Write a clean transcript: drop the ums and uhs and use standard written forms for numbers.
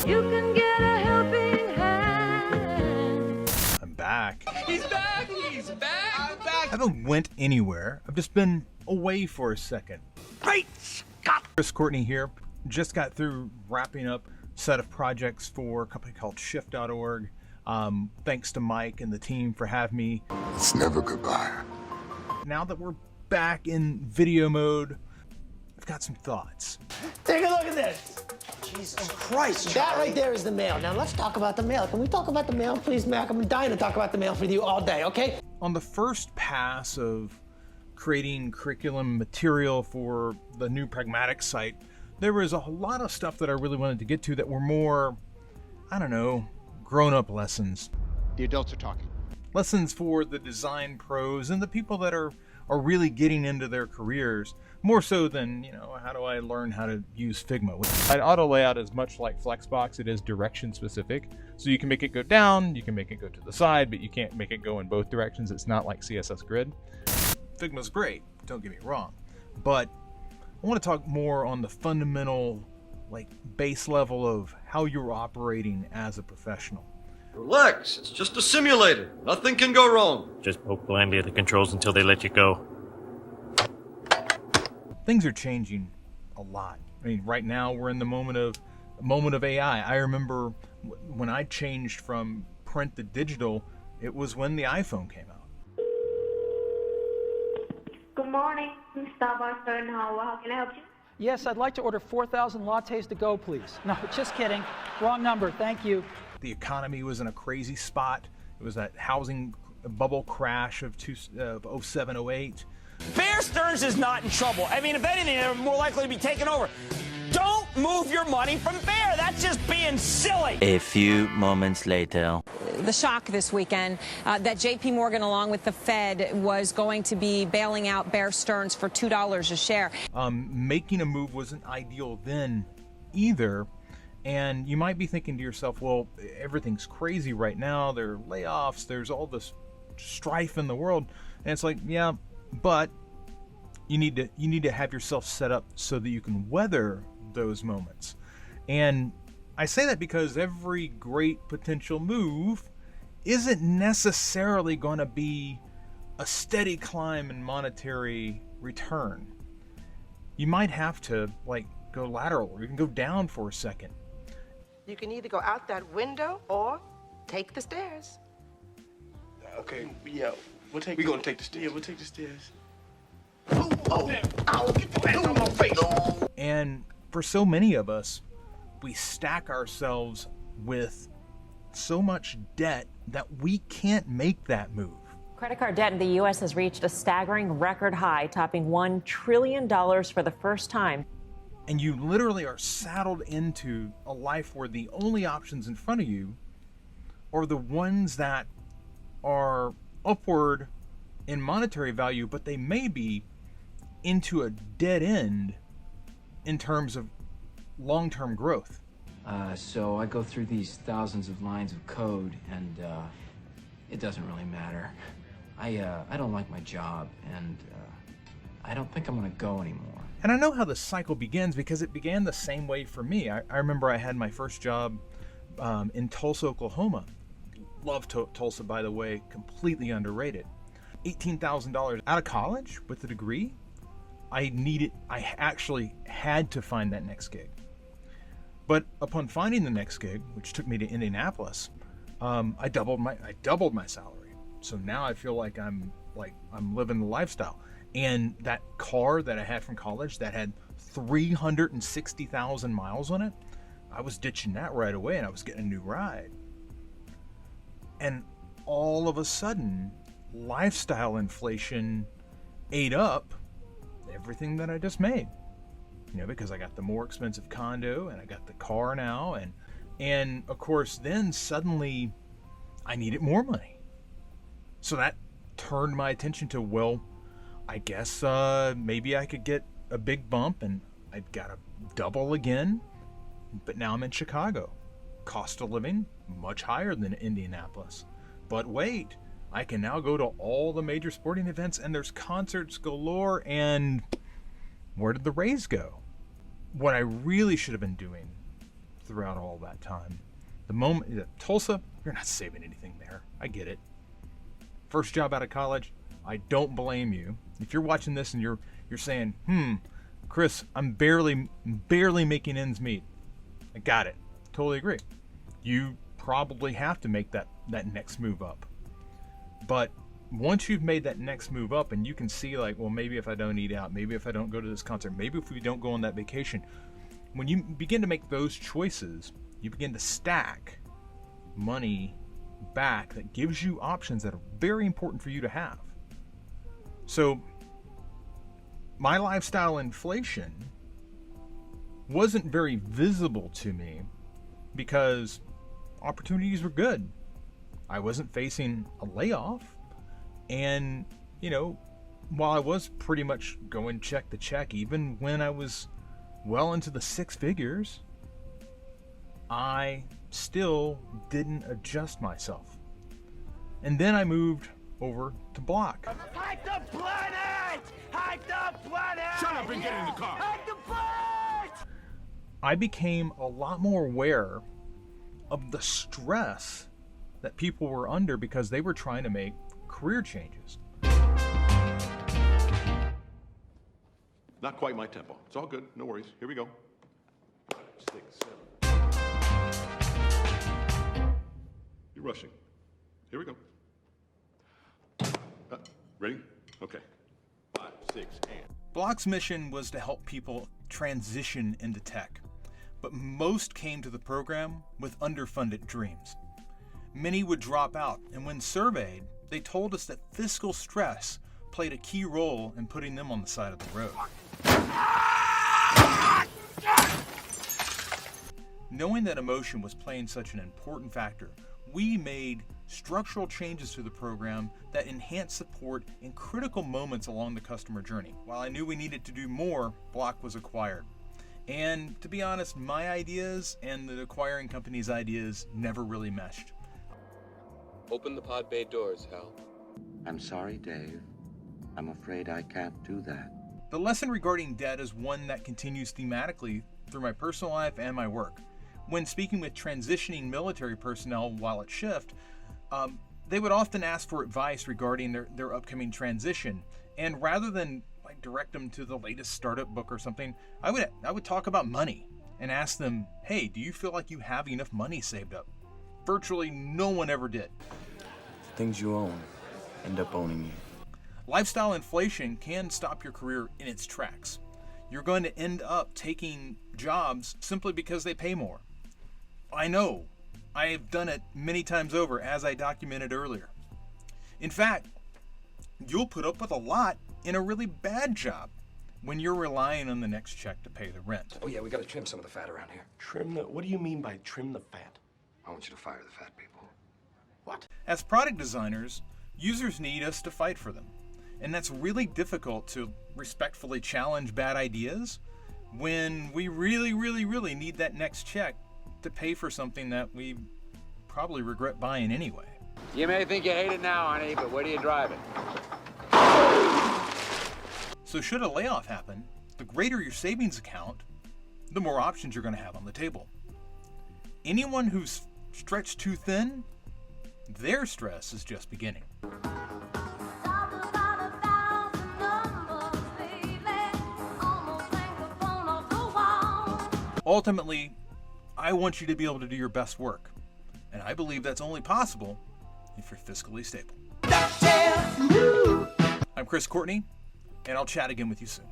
You can get a helping hand. I'm back. He's back! He's back! I'm back! I haven't went anywhere. I've just been away for a second. Great Scott! Chris Courtney here. Just got through wrapping up a set of projects for a company called Shift.org. Thanks to Mike and the team for having me. It's never goodbye. Now that we're back in video mode, I've got some thoughts. Take a look at this. Jesus Christ, That right there is the mail. Now let's talk about the mail. Can we talk about the mail, please, Mac? I'm dying to talk about the mail with you all day, okay? On the first pass of creating curriculum material for the new Pragmatic site, there was a lot of stuff that I really wanted to get to that were more, I don't know, grown-up lessons. The adults are talking. Lessons for the design pros and the people that are really getting into their careers, more so than, how do I learn how to use Figma. Auto layout is much like Flexbox. It is direction specific. So you can make it go down, you can make it go to the side, but you can't make it go in both directions. It's not like CSS Grid. Figma's great, don't get me wrong. But I want to talk more on the fundamental, base level of how you're operating as a professional. Relax, it's just a simulator. Nothing can go wrong. Just poke blindly at the controls until they let you go. Things are changing a lot. I mean, right now we're in the moment of AI. I remember when I changed from print to digital, it was when the iPhone came out. Good morning, Starbucks How can I help you? Yes, I'd like to order 4,000 lattes to go, please. No, just kidding. Wrong number, thank you. The economy was in a crazy spot. It was that housing bubble crash of 07, 08. Bear Stearns is not in trouble. I mean, if anything, they're more likely to be taken over. Don't move your money from Bear. That's just being silly. A few moments later. The shock this weekend that J.P. Morgan, along with the Fed, was going to be bailing out Bear Stearns for $2 a share. Making a move wasn't ideal then either. And you might be thinking to yourself, well, everything's crazy right now. There are layoffs. There's all this strife in the world. And it's like, yeah, but you need to have yourself set up so that you can weather those moments. And I say that because every great potential move isn't necessarily going to be a steady climb in monetary return. You might have to go lateral, or you can go down for a second. You can either go out that window or take the stairs. Okay, yeah, we're gonna take the stairs. Yeah, we'll take the stairs. And for so many of us, we stack ourselves with so much debt that we can't make that move. Credit card debt in the U.S. has reached a staggering record high, topping $1 trillion for the first time. And you literally are saddled into a life where the only options in front of you are the ones that are upward in monetary value, but they may be into a dead end in terms of long-term growth. So I go through these thousands of lines of code, and it doesn't really matter. I don't like my job, and I don't think I'm gonna go anymore. And I know how the cycle begins because it began the same way for me. I remember I had my first job in Tulsa, Oklahoma. Love Tulsa, by the way, completely underrated. $18,000 out of college with a degree. I actually had to find that next gig. But upon finding the next gig, which took me to Indianapolis, I doubled my salary. So now I feel like I'm living the lifestyle. And that car that I had from college that had 360,000 miles on it, I was ditching that right away and I was getting a new ride. And all of a sudden, lifestyle inflation ate up everything that I just made. Because I got the more expensive condo and I got the car now, and of course then suddenly I needed more money. So that turned my attention to, well, I guess maybe I could get a big bump and I've got to double again. But now I'm in Chicago. Cost of living much higher than Indianapolis. But wait, I can now go to all the major sporting events and there's concerts galore, and where did the raise go? What I really should have been doing throughout all that time. The moment, Tulsa, you're not saving anything there. I get it. First job out of college, I don't blame you. If you're watching this and you're saying, Chris, I'm barely making ends meet. I got it. Totally agree. You probably have to make that next move up. But once you've made that next move up and you can see like, well, maybe if I don't eat out, maybe if I don't go to this concert, maybe if we don't go on that vacation, when you begin to make those choices, you begin to stack money back that gives you options that are very important for you to have. So my lifestyle inflation wasn't very visible to me because opportunities were good. I wasn't facing a layoff. And, while I was pretty much going check to check, even when I was well into the six figures, I still didn't adjust myself. And then I moved over to Block. Hike the planet! Hike the planet! Shut up and get in the car. Hike the planet! I became a lot more aware of the stress that people were under because they were trying to make career changes. Not quite my tempo. It's all good. No worries. Here we go. 5, 6, 7. You're rushing. Here we go. Ready? Okay. 5, 6, and. Block's mission was to help people transition into tech, but most came to the program with underfunded dreams. Many would drop out, and when surveyed, they told us that fiscal stress played a key role in putting them on the side of the road. Knowing that emotion was playing such an important factor, we made structural changes to the program that enhanced support in critical moments along the customer journey. While I knew we needed to do more, Block was acquired. And to be honest, my ideas and the acquiring company's ideas never really meshed. Open the pod bay doors, Hal. I'm sorry, Dave. I'm afraid I can't do that. The lesson regarding debt is one that continues thematically through my personal life and my work. When speaking with transitioning military personnel while at shift, they would often ask for advice regarding their upcoming transition. And rather than direct them to the latest startup book or something, I would talk about money and ask them, hey, do you feel like you have enough money saved up? Virtually no one ever did. Things you own end up owning you. Lifestyle inflation can stop your career in its tracks. You're going to end up taking jobs simply because they pay more. I know. I have done it many times over, as I documented earlier. In fact, you'll put up with a lot in a really bad job when you're relying on the next check to pay the rent. Oh yeah, we gotta trim some of the fat around here. Trim the. What do you mean by trim the fat? I want you to fire the fat people. What? As product designers, users need us to fight for them. And that's really difficult to respectfully challenge bad ideas when we really, really, really need that next check to pay for something that we probably regret buying anyway. You may think you hate it now, honey, but where do you drive it? So should a layoff happen, the greater your savings account, the more options you're going to have on the table. Anyone who's stretched too thin, their stress is just beginning. Ultimately, I want you to be able to do your best work, and I believe that's only possible if you're fiscally stable. I'm Chris Courtney, and I'll chat again with you soon.